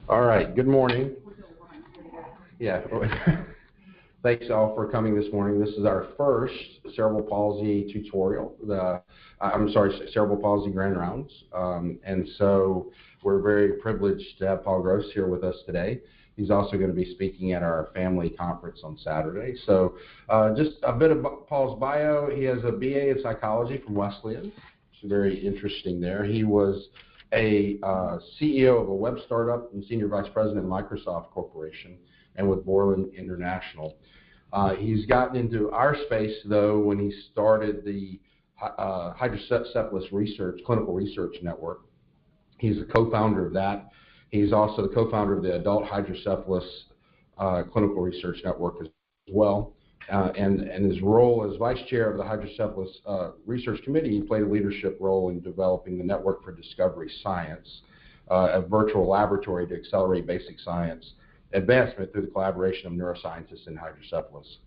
All right, good morning. Yeah, thanks all for coming this morning. This is our first cerebral palsy tutorial, cerebral palsy grand rounds. And so we're very privileged to have Paul Gross here with us today. He's also going to be speaking at our family conference on Saturday. So just a bit of Paul's bio. He has a BA in psychology from Wesleyan. It's very interesting there. He was a CEO of a web startup and senior vice president of Microsoft Corporation and with Borland International. He's gotten into our space, though, when he started the Hydrocephalus Clinical Research Network. He's the co-founder of that. He's also the co-founder of the Adult Hydrocephalus Clinical Research Network as well. And his role as vice chair of the Hydrocephalus Research Committee, he played a leadership role in developing the Network for Discovery Science, a virtual laboratory to accelerate basic science advancement through the collaboration of neuroscientists in hydrocephalus.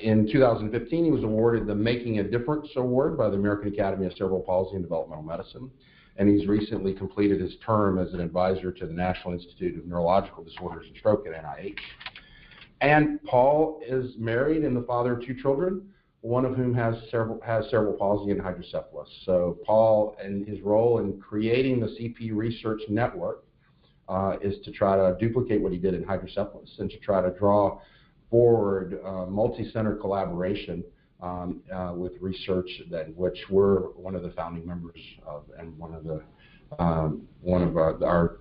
In 2015, he was awarded the Making a Difference Award by the American Academy of Cerebral Palsy and Developmental Medicine, and he's recently completed his term as an advisor to the National Institute of Neurological Disorders and Stroke at NIH. And Paul is married and the father of 2 children, one of whom has cerebral palsy and hydrocephalus. So Paul and his role in creating the CP Research Network is to try to duplicate what he did in hydrocephalus and to try to draw forward multi-center collaboration with research that which we're one of the founding members of and one of our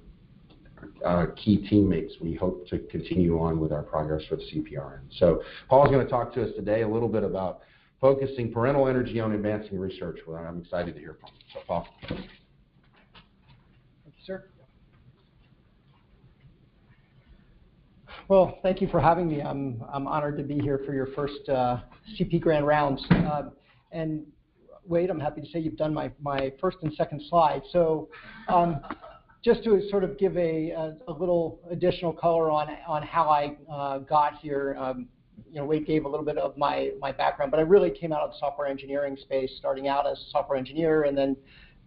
key teammates. We hope to continue on with our progress with CPRN. So Paul's going to talk to us today a little bit about focusing parental energy on advancing research. Well, I'm excited to hear from him. So Paul. Thank you, sir. Well, thank you for having me. I'm honored to be here for your first CP Grand Rounds. And Wade, I'm happy to say you've done my first and second slide. So just to sort of give a little additional color on how I got here, Wade gave a little bit of my background, but I really came out of the software engineering space, starting out as a software engineer and then,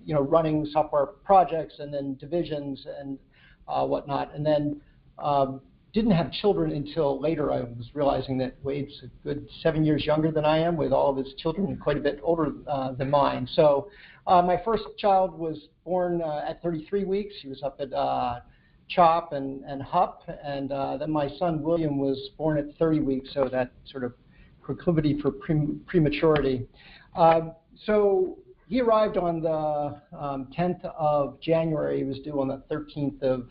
running software projects and then divisions and whatnot. And then didn't have children until later. I was realizing that Wade's a good 7 years younger than I am, with all of his children quite a bit older than mine. So my first child was born at 33 weeks. He was up at CHOP and HUP, and then my son William was born at 30 weeks, so that sort of proclivity for prematurity. So he arrived on the 10th of January. He was due on the 13th of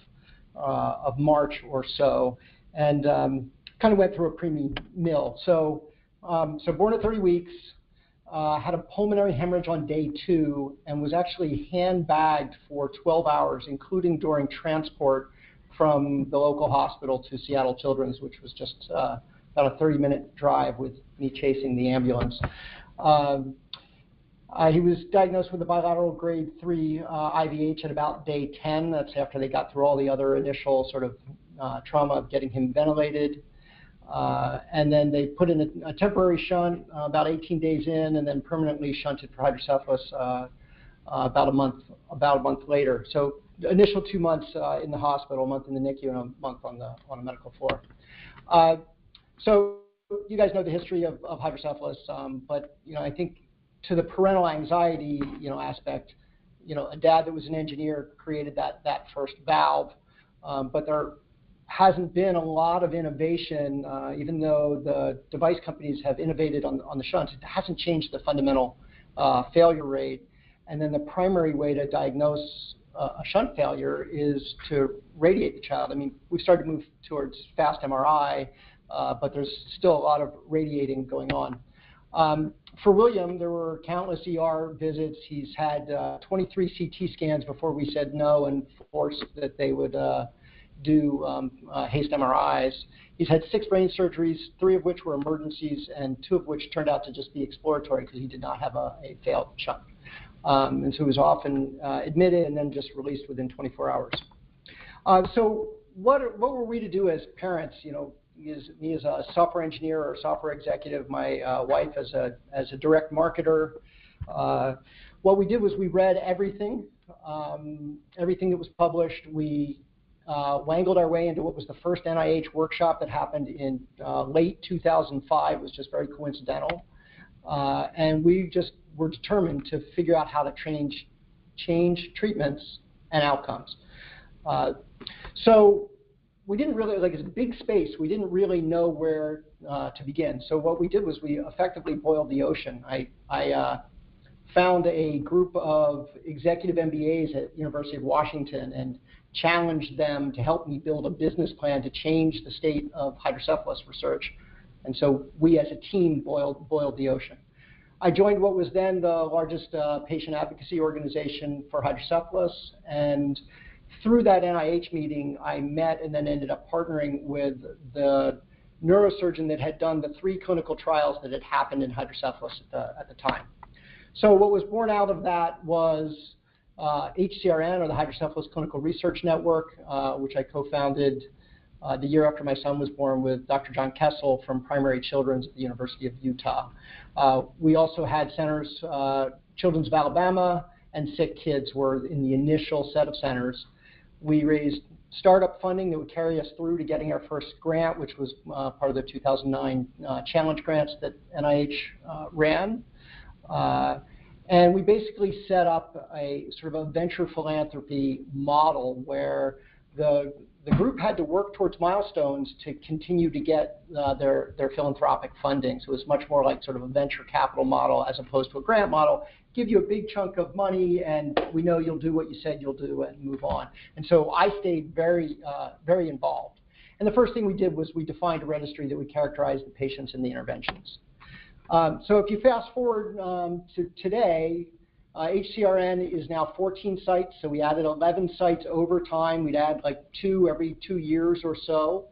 March or so, and kind of went through a preemie mill. So born at 30 weeks, had a pulmonary hemorrhage on day 2, and was actually hand-bagged for 12 hours, including during transport from the local hospital to Seattle Children's, which was just about a 30-minute drive with me chasing the ambulance. He was diagnosed with a bilateral grade 3 IVH at about day 10. That's after they got through all the other initial sort of trauma of getting him ventilated. And then they put in a temporary shunt about 18 days in, and then permanently shunted for hydrocephalus about a month later. So the initial 2 months in the hospital, a month in the NICU, and a month on a medical floor. So you guys know the history of hydrocephalus, but I think to the parental anxiety aspect, a dad that was an engineer created that first valve, but there hasn't been a lot of innovation, even though the device companies have innovated on the shunts. It hasn't changed the fundamental failure rate. And then the primary way to diagnose a shunt failure is to radiate the child. I mean, we've started to move towards fast MRI, but there's still a lot of radiating going on. For William, there were countless ER visits. He's had 23 CT scans before we said no and forced that they would do haste MRIs. He's had 6 brain surgeries, 3 of which were emergencies, and 2 of which turned out to just be exploratory because he did not have a failed shunt. And so he was often admitted and then just released within 24 hours. So what were we to do as parents? Me as a software engineer or software executive, my wife as a direct marketer. What we did was we read everything that was published. We wangled our way into what was the first NIH workshop that happened in late 2005. It was just very coincidental. And we just were determined to figure out how to change treatments and outcomes. So we didn't really, like, it's a big space, we didn't really know where to begin. So what we did was we effectively boiled the ocean. I found a group of executive MBAs at University of Washington and challenged them to help me build a business plan to change the state of hydrocephalus research. And so we as a team boiled the ocean. I joined what was then the largest patient advocacy organization for hydrocephalus, and through that NIH meeting, I met and then ended up partnering with the neurosurgeon that had done the 3 clinical trials that had happened in hydrocephalus at the time. So what was born out of that was IHCRN, or the Hydrocephalus Clinical Research Network, which I co-founded the year after my son was born with Dr. John Kessel from Primary Children's at the University of Utah. We also had centers, Children's of Alabama and Sick Kids were in the initial set of centers. We raised startup funding that would carry us through to getting our first grant, which was part of the 2009 challenge grants that NIH ran. And we basically set up a sort of a venture philanthropy model where the group had to work towards milestones to continue to get their philanthropic funding. So it was much more like sort of a venture capital model as opposed to a grant model. Give you a big chunk of money, and we know you'll do what you said you'll do and move on. And so I stayed very involved. And the first thing we did was we defined a registry that would characterize the patients and the interventions. So if you fast forward to today, IHCRN is now 14 sites, so we added 11 sites over time. We'd add like 2 every 2 years or so.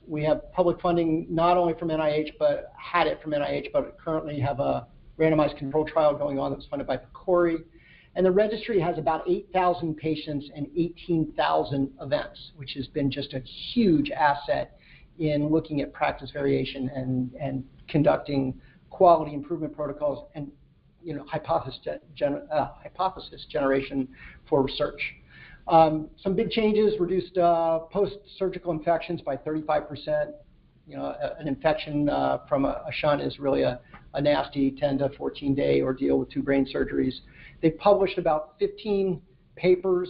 We have public funding not only from NIH, but had it from NIH, but currently have a randomized control trial going on that was funded by PCORI. And the registry has about 8,000 patients and 18,000 events, which has been just a huge asset in looking at practice variation and conducting quality improvement protocols and hypothesis generation for research. Some big changes: reduced post-surgical infections by 35%. An infection from a shunt is really a nasty 10 to 14 day ordeal with 2 brain surgeries. They've published about 15 papers,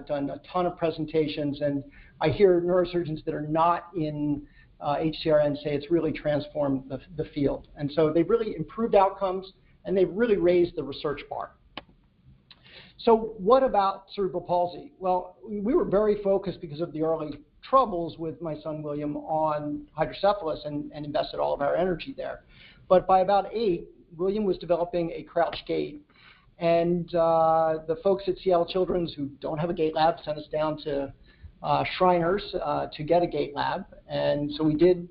done a ton of presentations, and I hear neurosurgeons that are not in IHCRN say it's really transformed the field. And so they've really improved outcomes, and they've really raised the research bar. So what about cerebral palsy? Well, we were very focused because of the early troubles with my son William on hydrocephalus and invested all of our energy there. But by about 8, William was developing a crouch gait, and the folks at Seattle Children's who don't have a gait lab sent us down to Shriners to get a gait lab. And so we did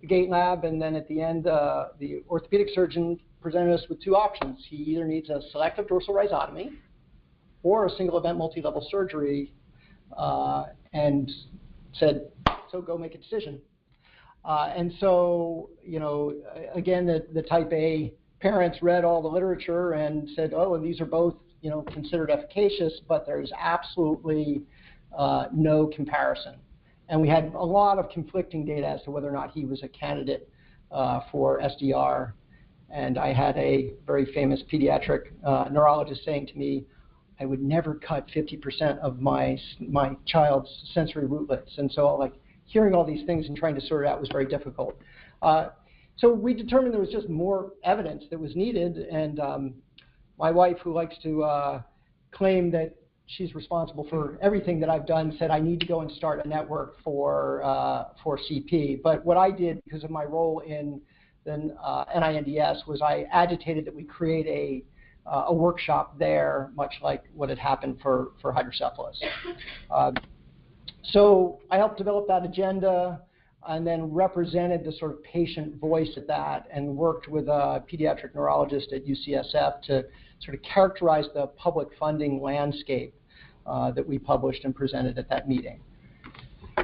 the gait lab, and then at the end the orthopedic surgeon presented us with 2 options. He either needs a selective dorsal rhizotomy or a single event multi-level surgery, and said, so go make a decision. And so, again, the type A parents read all the literature and said, oh, and these are both, considered efficacious, but there's absolutely no comparison. And we had a lot of conflicting data as to whether or not he was a candidate for SDR. And I had a very famous pediatric neurologist saying to me, I would never cut 50% of my child's sensory rootlets. And so, like, hearing all these things and trying to sort it out was very difficult. So we determined there was just more evidence that was needed. And my wife, who likes to claim that she's responsible for everything that I've done, said I need to go and start a network for CP. But what I did, because of my role in the NINDS, was I agitated that we create a workshop there, much like what had happened for hydrocephalus. So I helped develop that agenda and then represented the sort of patient voice at that, and worked with a pediatric neurologist at UCSF to sort of characterize the public funding landscape that we published and presented at that meeting.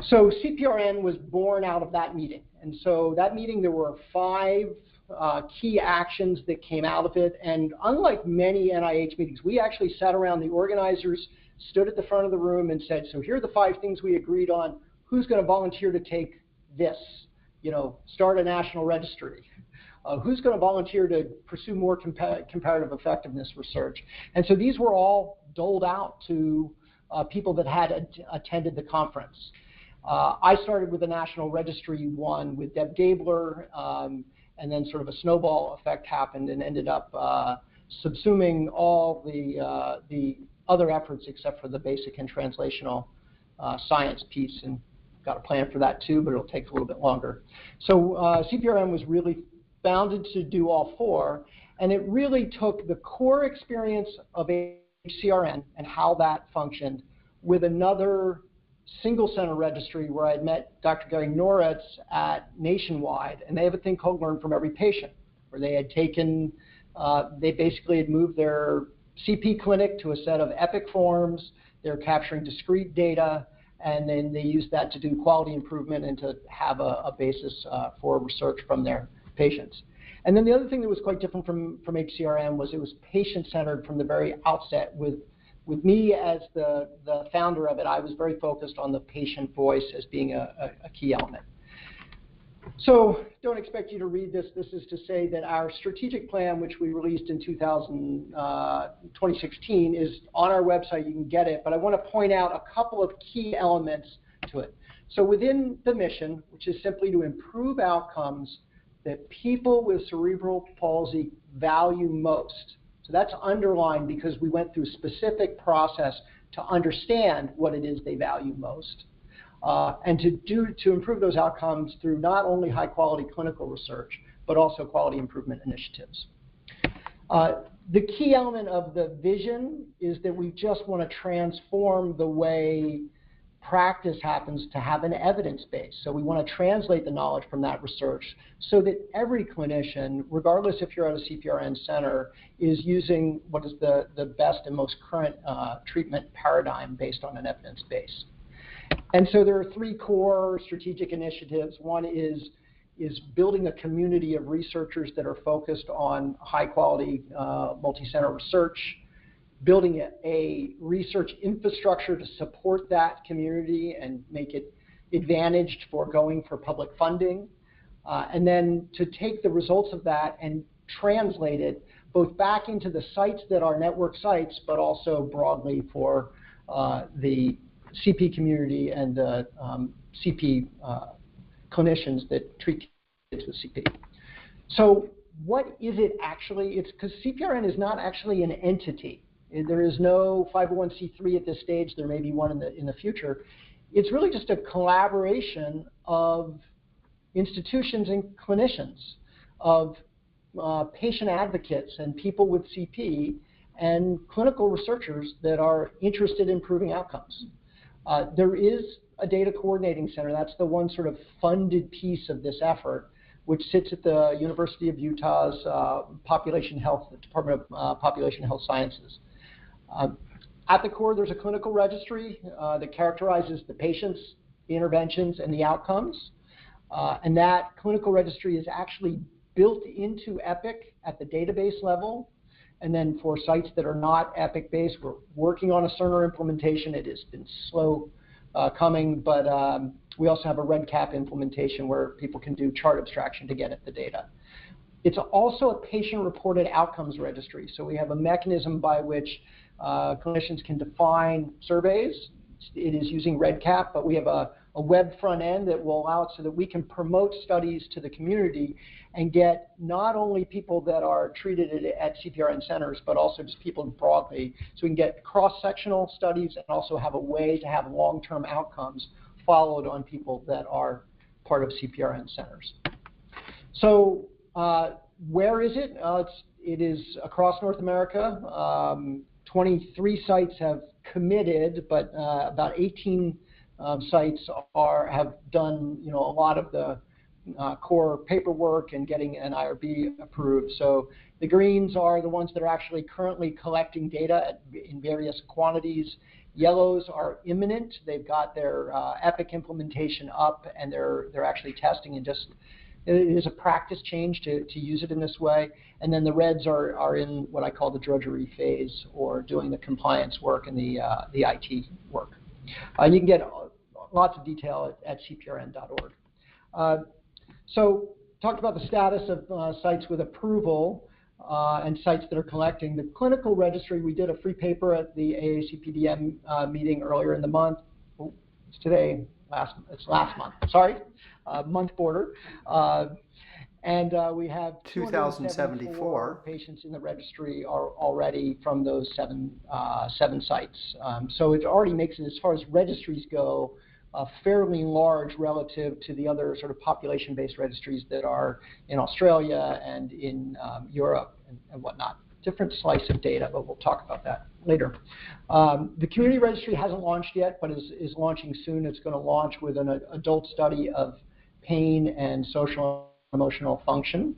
So CPRN was born out of that meeting. And so that meeting, there were 5 key actions that came out of it. And unlike many NIH meetings, we actually sat around the organizers stood at the front of the room and said, so here are the 5 things we agreed on. Who's going to volunteer to take this? Start a national registry. Who's going to volunteer to pursue more comparative effectiveness research? And so these were all doled out to people that had attended the conference. I started with the National Registry one with Deb Gabler, and then sort of a snowball effect happened and ended up subsuming all the other efforts except for the basic and translational science piece, and got a plan for that too, but it'll take a little bit longer. So CPRN was really founded to do all 4, and it really took the core experience of IHCRN and how that functioned with another single center registry where I'd met Dr. Gary Noretz at Nationwide, and they have a thing called Learn from Every Patient, where they had taken, they basically had moved their CP clinic to a set of EPIC forms. They're capturing discrete data, and then they used that to do quality improvement and to have a basis for research from their patients. And then the other thing that was quite different from IHCRN was it was patient-centered from the very outset. With me as the founder of it, I was very focused on the patient voice as being a key element. So don't expect you to read this. This is to say that our strategic plan, which we released in 2016, is on our website. You can get it. But I want to point out a couple of key elements to it. So within the mission, which is simply to improve outcomes that people with cerebral palsy value most. So that's underlined because we went through a specific process to understand what it is they value most. And to improve those outcomes through not only high quality clinical research, but also quality improvement initiatives. The key element of the vision is that we just want to transform the way practice happens to have an evidence base. So we want to translate the knowledge from that research so that every clinician, regardless if you're at a CPRN center, is using what is the best and most current treatment paradigm based on an evidence base. And so there are 3 core strategic initiatives. One is building a community of researchers that are focused on high quality multi-center research, building a research infrastructure to support that community and make it advantaged for going for public funding, and then to take the results of that and translate it both back into the sites that are network sites, but also broadly for the CP community and CP clinicians that treat kids with CP. So what is it actually? It's because CPRN is not actually an entity. There is no 501c3 at this stage. There may be one in the future. It's really just a collaboration of institutions and clinicians, of patient advocates and people with CP and clinical researchers that are interested in improving outcomes. There is a data coordinating center. That's the one sort of funded piece of this effort, which sits at the University of Utah's Population Health, the Department of Population Health Sciences. At the core, there's a clinical registry that characterizes the patients, the interventions, and the outcomes. And that clinical registry is actually built into EPIC at the database level. And then for sites that are not EPIC-based, we're working on a Cerner implementation. It has been slow coming, but we also have a REDCap implementation where people can do chart abstraction to get at the data. It's also a patient-reported outcomes registry. So we have a mechanism by which clinicians can define surveys. It is using REDCap, but we have a web front end that will allow it so that we can promote studies to the community and get not only people that are treated at CPRN centers, but also just people broadly. So we can get cross-sectional studies and also have a way to have long-term outcomes followed on people that are part of CPRN centers. So where is it? It is across North America. 23 sites have committed, but about 18 sites have done a lot of the core paperwork and getting an IRB approved. So the greens are the ones that are actually currently collecting data in various quantities. Yellows are imminent. They've got their EPIC implementation up, and they're actually testing and just It is a practice change to use it in this way. And then the reds are in what I call the drudgery phase, or doing the compliance work and the IT work. You can get lots of detail at cprn.org. So talked about the status of sites with approval and sites that are collecting. The clinical registry, we did a free paper at the AACPDM meeting earlier in the month. Oh, it's today, it's last month, sorry, month border. And we have 2,074 patients in the registry are already from those seven sites. So it already makes it, as far as registries go, fairly large relative to the other sort of population-based registries that are in Australia and in Europe and whatnot. Different slice of data, but we'll talk about that later. The community registry hasn't launched yet, but is launching soon. It's going to launch with an adult study of pain and social and emotional function.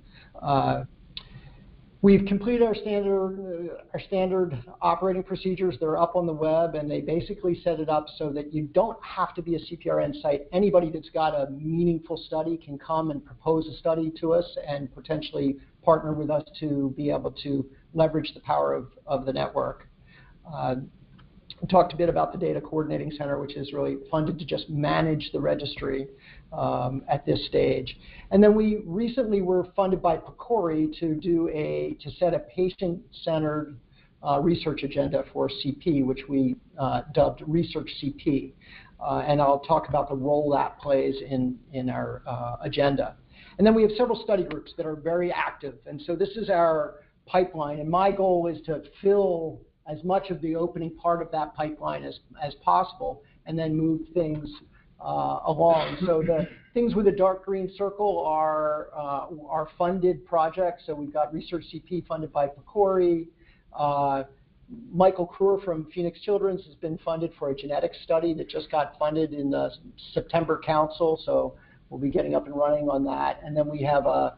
We've completed our standard operating procedures. They're up on the web, and they basically set it up so that you don't have to be a CPRN site. Anybody that's got a meaningful study can come and propose a study to us and potentially partner with us to be able to leverage the power of the network. We talked a bit about the Data Coordinating Center, which is really funded to just manage the registry at this stage. And then we recently were funded by PCORI to set a patient-centered research agenda for CP, which we dubbed Research CP. And I'll talk about the role that plays in our agenda. And then we have several study groups that are very active. And so this is our pipeline. And my goal is to fill as much of the opening part of that pipeline as possible, and then move things along. So the things with the dark green circle are funded projects. So we've got Research CP funded by PCORI. Michael Kruer from Phoenix Children's has been funded for a genetics study that just got funded in the September Council. So we'll be getting up and running on that. And then we have a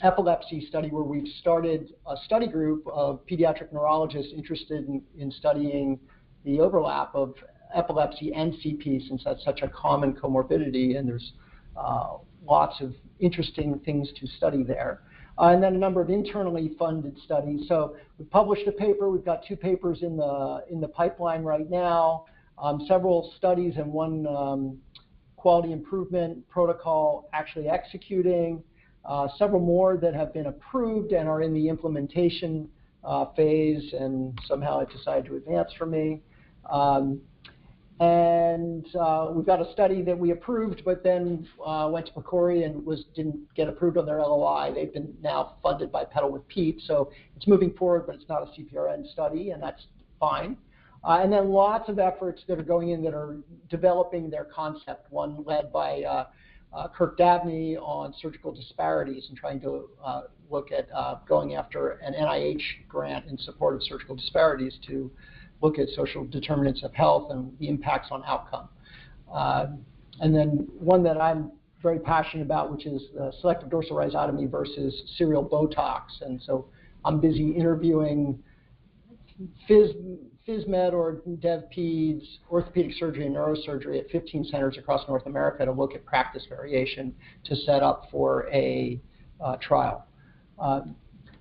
epilepsy study where we've started a study group of pediatric neurologists interested in studying the overlap of epilepsy and CP, since that's such a common comorbidity, and there's lots of interesting things to study there. And then a number of internally funded studies. So we published a paper. We've got 2 papers in the pipeline right now, several studies, and one quality improvement protocol actually executing. Several more that have been approved and are in the implementation phase, and somehow it decided to advance for me. And we've got a study that we approved, but then went to PCORI and didn't get approved on their LOI. They've been now funded by Pedal with Pete, so it's moving forward, but it's not a CPRN study, and that's fine. And then lots of efforts that are going in that are developing their concept, one led by Kirk Dabney on surgical disparities and trying to look at going after an NIH grant in support of surgical disparities to look at social determinants of health and the impacts on outcome. And then one that I'm very passionate about, which is selective dorsal rhizotomy versus serial Botox. And so I'm busy interviewing PhysMed or DevPeds, orthopedic surgery and neurosurgery at 15 centers across North America to look at practice variation to set up for a trial.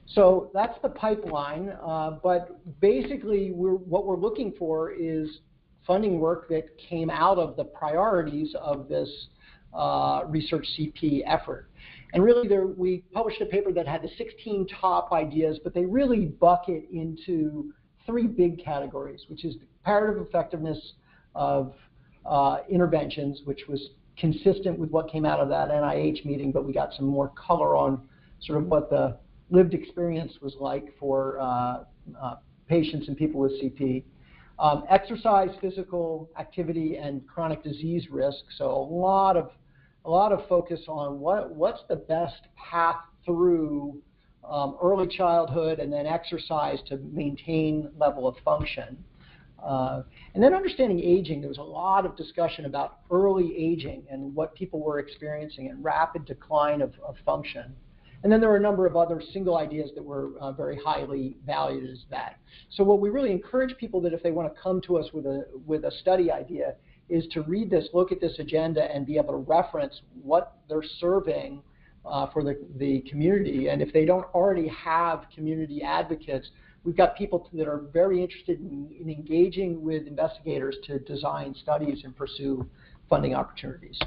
So that's the pipeline, but basically what we're looking for is funding work that came out of the priorities of this Research CP effort. And really we published a paper that had the 16 top ideas, but they really bucket into 3 big categories, which is the comparative effectiveness of interventions, which was consistent with what came out of that NIH meeting, but we got some more color on sort of what the lived experience was like for patients and people with CP. Exercise, physical activity, and chronic disease risk. So a lot of focus on what's the best path through early childhood and then exercise to maintain level of function. And then understanding aging. There was a lot of discussion about early aging and what people were experiencing and rapid decline of function. And then there were a number of other single ideas that were very highly valued as that. So what we really encourage people that if they want to come to us with a study idea is to read this, look at this agenda, and be able to reference what they're serving for the community. And if they don't already have community advocates, we've got people that are very interested in engaging with investigators to design studies and pursue funding opportunities.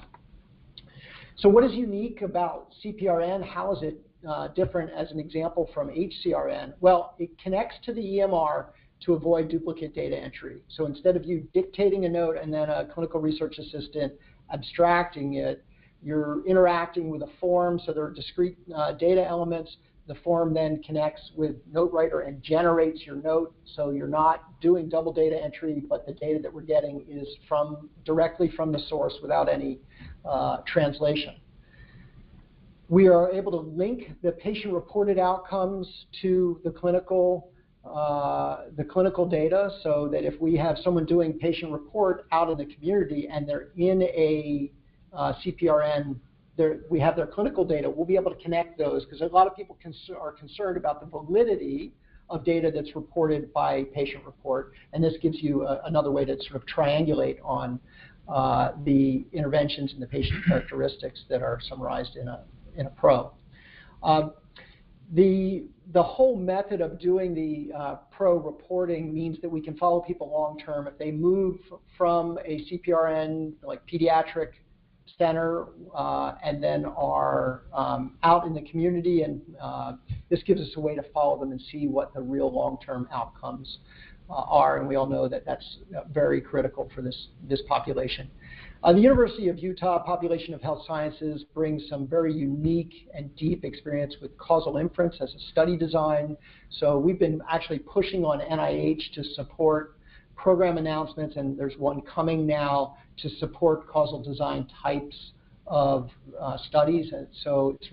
So what is unique about CPRN? How is it different, as an example, from IHCRN? Well, it connects to the EMR to avoid duplicate data entry. So instead of you dictating a note and then a clinical research assistant abstracting it, you're interacting with a form, so there are discrete data elements. The form then connects with NoteWriter and generates your note, so you're not doing double data entry, but the data that we're getting is directly from the source without any translation. We are able to link the patient-reported outcomes to the clinical data, so that if we have someone doing patient report out in the community and they're in a CPRN, we have their clinical data, we'll be able to connect those, because a lot of people are concerned about the validity of data that's reported by patient report, and this gives you another way to sort of triangulate on the interventions and the patient characteristics that are summarized in a pro. The whole method of doing the pro reporting means that we can follow people long term. If they move from a CPRN, like pediatric center, and then are out in the community, and this gives us a way to follow them and see what the real long-term outcomes are, and we all know that that's very critical for this population. The University of Utah Population of Health Sciences brings some very unique and deep experience with causal inference as a study design. So we've been actually pushing on NIH to support program announcements, and there's one coming now to support causal design types of studies. And so it's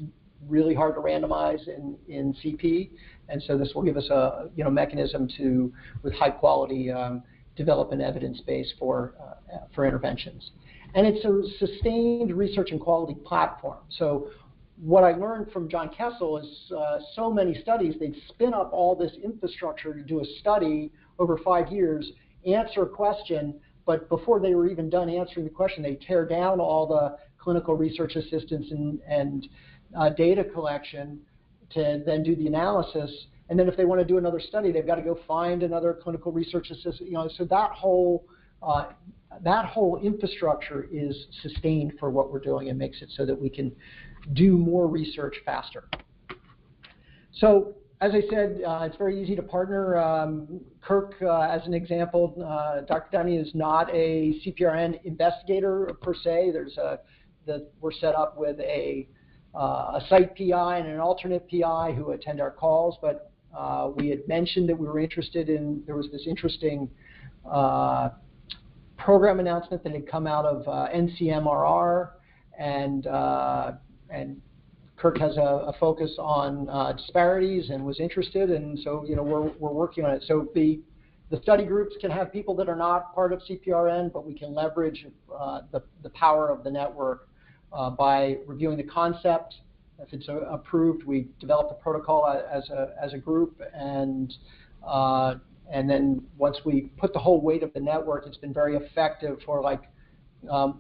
really hard to randomize in CP, and so this will give us a mechanism to, with high quality, develop an evidence base for interventions. And it's a sustained research and quality platform. So what I learned from John Kessel is so many studies, they'd spin up all this infrastructure to do a study over 5 years, answer a question, but before they were even done answering the question, they tear down all the clinical research assistance and data collection to then do the analysis. And then if they want to do another study, they've got to go find another clinical research assistant. So that whole infrastructure is sustained for what we're doing and makes it so that we can do more research faster. So as I said, it's very easy to partner. Kirk, as an example, Dr. Dunny is not a CPRN investigator per se. We're set up with a site PI and an alternate PI who attend our calls, but we had mentioned that we were interested in, there was this interesting program announcement that had come out of NCMRR, and Kirk has a focus on disparities and was interested, and so we're working on it. So the study groups can have people that are not part of CPRN, but we can leverage the power of the network by reviewing the concept. If it's approved, we develop the protocol as a group, and then once we put the whole weight of the network, it's been very effective for, like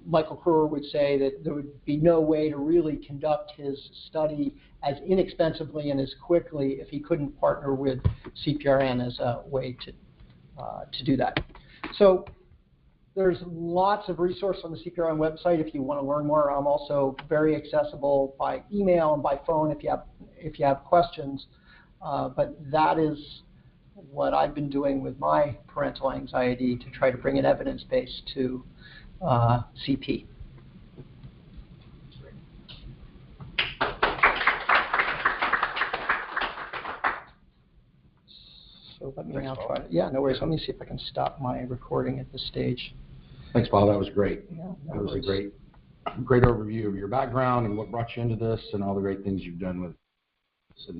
Michael Kruer would say, that there would be no way to really conduct his study as inexpensively and as quickly if he couldn't partner with CPRN as a way to do that. So there's lots of resources on the CPRN website if you want to learn more. I'm also very accessible by email and by phone if you have questions. But that is what I've been doing with my parental anxiety to try to bring an evidence base to CP. So let me now try. Yeah, no worries. Let me see if I can stop my recording at this stage. Thanks, Paul. That was great. Yeah, that was a great overview of your background and what brought you into this and all the great things you've done with this.